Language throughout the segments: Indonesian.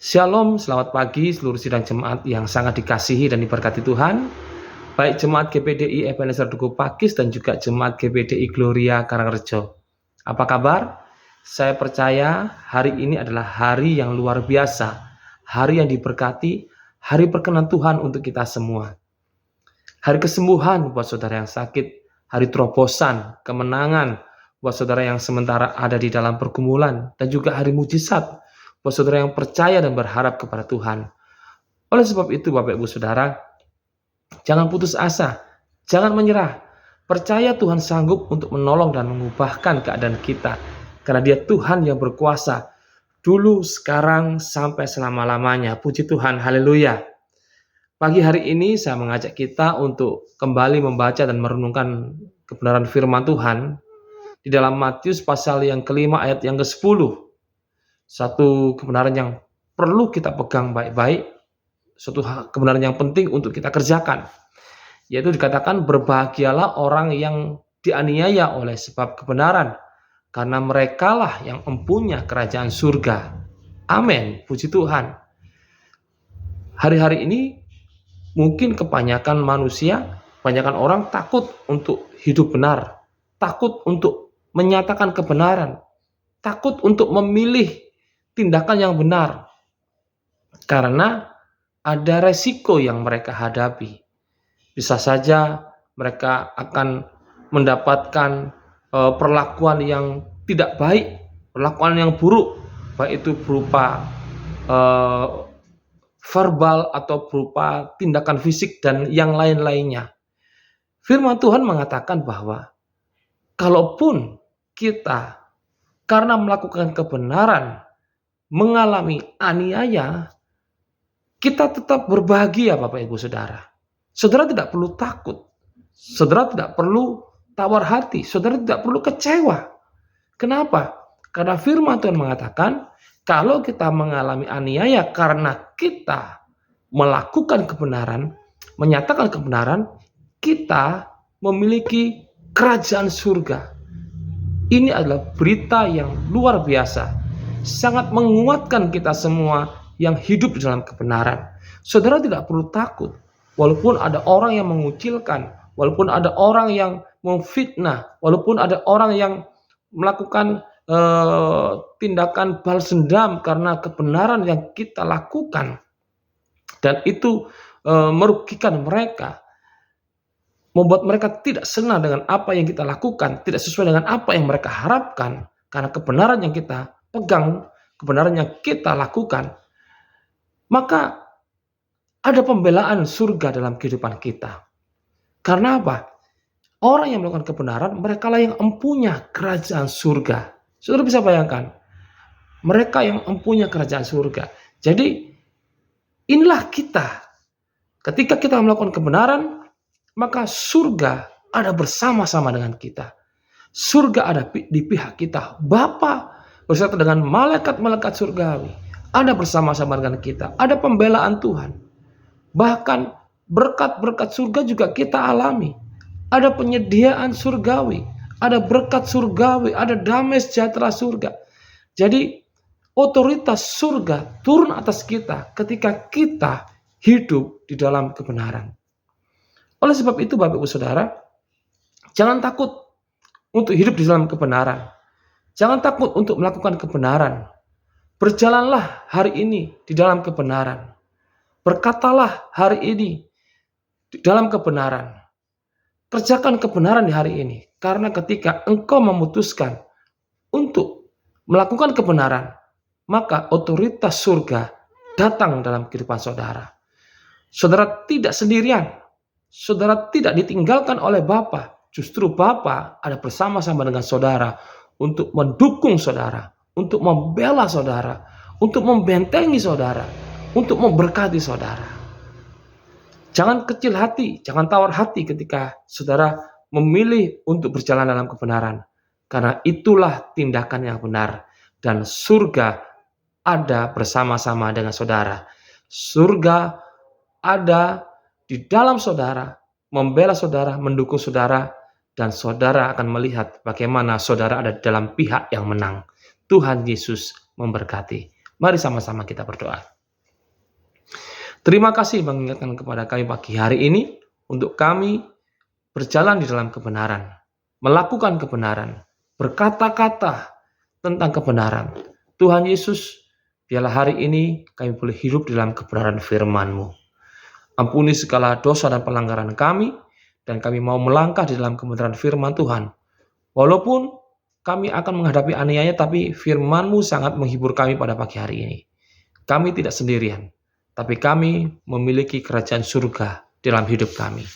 Shalom, selamat pagi seluruh sidang jemaat yang sangat dikasihi dan diberkati Tuhan. Baik jemaat GPDI Ebenezer Duku Pakis dan juga jemaat GPDI Gloria Karangrejo. Apa kabar? Saya percaya hari ini adalah hari yang luar biasa, hari yang diberkati, hari perkenan Tuhan untuk kita semua. Hari kesembuhan buat saudara yang sakit, hari terobosan, kemenangan buat saudara yang sementara ada di dalam pergumulan, dan juga hari mujizat buat saudara yang percaya dan berharap kepada Tuhan. Oleh sebab itu Bapak Ibu Saudara, jangan putus asa, jangan menyerah. Percaya Tuhan sanggup untuk menolong dan mengubahkan keadaan kita, karena Dia Tuhan yang berkuasa, dulu, sekarang, sampai selama-lamanya. Puji Tuhan, haleluya. Pagi hari ini saya mengajak kita untuk kembali membaca dan merenungkan kebenaran firman Tuhan di dalam Matius pasal yang kelima ayat yang ke-10. Satu kebenaran yang perlu kita pegang baik-baik, suatu kebenaran yang penting untuk kita kerjakan, yaitu dikatakan berbahagialah orang yang dianiaya oleh sebab kebenaran, karena merekalah yang mempunyai kerajaan surga. Amin, puji Tuhan. Hari-hari ini mungkin kebanyakan manusia, kebanyakan orang takut untuk hidup benar, takut untuk menyatakan kebenaran, takut untuk memilih tindakan yang benar, karena ada resiko yang mereka hadapi. Bisa saja mereka akan mendapatkan perlakuan yang tidak baik, perlakuan yang buruk, baik itu berupa verbal atau berupa tindakan fisik dan yang lain-lainnya. Firman Tuhan mengatakan bahwa kalaupun kita karena melakukan kebenaran mengalami aniaya, kita tetap berbahagia Bapak Ibu Saudara. Saudara tidak perlu takut, saudara tidak perlu tawar hati, saudara tidak perlu kecewa. Kenapa? Karena firman Tuhan mengatakan, kalau kita mengalami aniaya karena kita melakukan kebenaran, menyatakan kebenaran, kita memiliki kerajaan surga. Ini adalah berita yang luar biasa, sangat menguatkan kita semua yang hidup di dalam kebenaran. Saudara tidak perlu takut, walaupun ada orang yang mengucilkan, walaupun ada orang yang memfitnah, walaupun ada orang yang melakukan tindakan balas dendam karena kebenaran yang kita lakukan, dan itu merugikan mereka, membuat mereka tidak senang dengan apa yang kita lakukan, tidak sesuai dengan apa yang mereka harapkan, karena kebenaran yang kita pegang, kebenaran yang kita lakukan, maka ada pembelaan surga dalam kehidupan kita. Karena apa? Orang yang melakukan kebenaran, mereka lah yang mempunyai kerajaan surga. Saudara bisa bayangkan, mereka yang mempunyai kerajaan surga. Jadi inilah kita. Ketika kita melakukan kebenaran, maka surga ada bersama-sama dengan kita. Surga ada di pihak kita. Bapa beserta dengan malaikat-malaikat surgawi ada bersama-sama dengan kita. Ada pembelaan Tuhan. Bahkan berkat-berkat surga juga kita alami. Ada penyediaan surgawi, ada berkat surgawi, ada damai sejahtera surga. Jadi otoritas surga turun atas kita ketika kita hidup di dalam kebenaran. Oleh sebab itu Bapak Ibu Saudara, jangan takut untuk hidup di dalam kebenaran. Jangan takut untuk melakukan kebenaran. Berjalanlah hari ini di dalam kebenaran. Berkatalah hari ini di dalam kebenaran. Kerjakan kebenaran di hari ini. Karena ketika engkau memutuskan untuk melakukan kebenaran, maka otoritas surga datang dalam kehidupan saudara. Saudara tidak sendirian. Saudara tidak ditinggalkan oleh Bapa. Justru Bapa ada bersama-sama dengan saudara untuk mendukung saudara, untuk membela saudara, untuk membentengi saudara, untuk memberkati saudara. Jangan kecil hati, jangan tawar hati ketika saudara memilih untuk berjalan dalam kebenaran. Karena itulah tindakan yang benar. Dan surga ada bersama-sama dengan saudara. Surga ada di dalam saudara, membela saudara, mendukung saudara, dan saudara akan melihat bagaimana saudara ada di dalam pihak yang menang. Tuhan Yesus memberkati. Mari sama-sama kita berdoa. Terima kasih mengingatkan kepada kami pagi hari ini untuk kami berjalan di dalam kebenaran, melakukan kebenaran, berkata-kata tentang kebenaran. Tuhan Yesus, biarlah hari ini kami boleh hidup di dalam kebenaran firman-Mu. Ampuni segala dosa dan pelanggaran kami, dan kami mau melangkah di dalam kebenaran firman Tuhan. Walaupun kami akan menghadapi aniaya, tapi firman-Mu sangat menghibur kami pada pagi hari ini. Kami tidak sendirian, tapi kami memiliki kerajaan surga dalam hidup kami.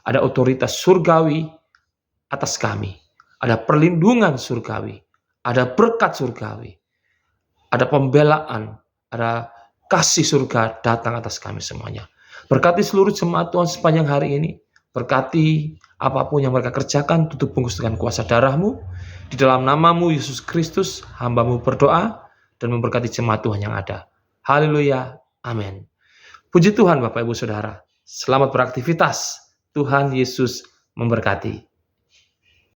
Ada otoritas surgawi atas kami. Ada perlindungan surgawi. Ada berkat surgawi. Ada pembelaan. Ada kasih surga datang atas kami semuanya. Berkati seluruh jemaat Tuhan sepanjang hari ini. Berkati apapun yang mereka kerjakan, tutup bungkus dengan kuasa darah-Mu. Di dalam nama-Mu Yesus Kristus, hamba-Mu berdoa dan memberkati jemaat Tuhan yang ada. Haleluya. Amin. Puji Tuhan Bapak Ibu Saudara. Selamat beraktivitas. Tuhan Yesus memberkati.